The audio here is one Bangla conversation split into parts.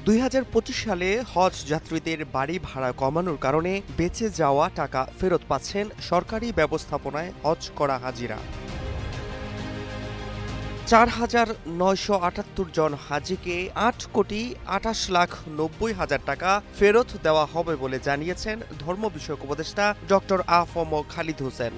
2025 সালে হজ যাত্রীদের বাড়ি ভাড়া কমানোর কারণে বেঁচে যাওয়া টাকা ফেরত পাচ্ছেন সরকারি ব্যবস্থাপনায় হজ করা হাজিরা। 4,978 জন হাজিকে 8,28,90,000 টাকা ফেরত দেওয়া হবে বলে জানিয়েছেন ধর্ম বিষয়ক উপদেষ্টা ডক্টর আ.ফ.ম. খালিদ হোসেন।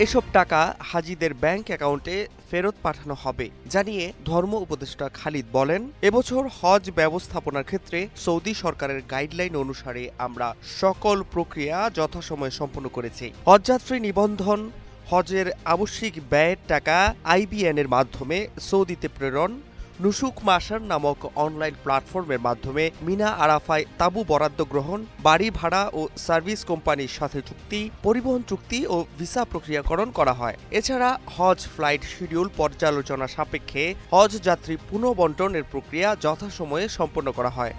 এসব টাকা হাজিদের ব্যাংক অ্যাকাউন্টে ফেরত পাঠানো হবে জানিয়ে ধর্ম উপদেষ্টা খালিদ বলেন, এবছর হজ ব্যবস্থাপনার ক্ষেত্রে সৌদি সরকারের গাইডলাইন অনুসারে আমরা সকল প্রক্রিয়া যথাসময়ে সম্পন্ন করেছি। হজযাত্রী নিবন্ধন, হজের আবশ্যিক ব্যয়ের টাকা IBN এর মাধ্যমে সৌদিতে প্রেরণ, নুসুক মাসার নামক অনলাইন প্ল্যাটফর্মের মাধ্যমে মিনা আরাফায় তাঁবু বরাদ্দ গ্রহণ, বাড়ি ভাড়া ও সার্ভিস কোম্পানির সাথে চুক্তি, পরিবহন চুক্তি ও ভিসা প্রক্রিয়াকরণ করা হয়। এছাড়া হজ ফ্লাইট শিডিউল পর্যালোচনা সাপেক্ষে হজ যাত্রী পুনঃবণ্টনের প্রক্রিয়া যথাসময়ে সম্পন্ন করা হয়।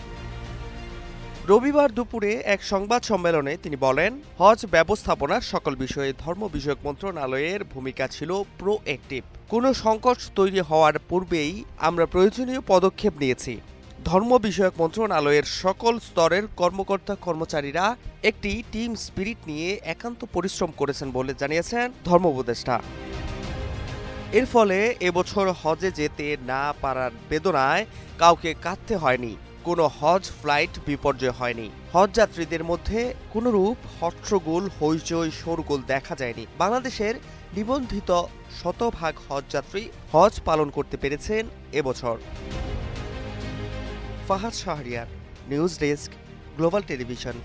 রবিবার দুপুরে এক সংবাদ সম্মেলনে তিনি বলেন, হজ ব্যবস্থাপনার সকল বিষয়ে ধর্ম বিষয়ক মন্ত্রণালয়ের ভূমিকা ছিল প্রোঅ্যাক্টিভ। কোনো সংকট তৈরি হওয়ার পূর্বেই আমরা প্রয়োজনীয় পদক্ষেপ নিয়েছি। ধর্ম বিষয়ক মন্ত্রণালয়ের সকল স্তরের কর্মকর্তা কর্মচারীরা একটি টিম স্পিরিট নিয়ে একান্ত পরিশ্রম করেছেন বলে জানিয়েছেন ধর্ম উপদেষ্টা। এর ফলে এবছর হজে যেতে না পারার বেদনায় কাউকে কাঁদতে হয়নি, কোনো হজ ফ্লাইট বিপর্যয় হয়নি। হজ যাত্রীদের মধ্যে কোনরূপ হট্টগোল, হইচই, শোরগোল দেখা যায়নি। বাংলাদেশের নিবন্ধিত শতভাগ হজ যাত্রী হজ পালন করতে পেরেছেন এবছর। Fahad Shahriar, news desk, global television.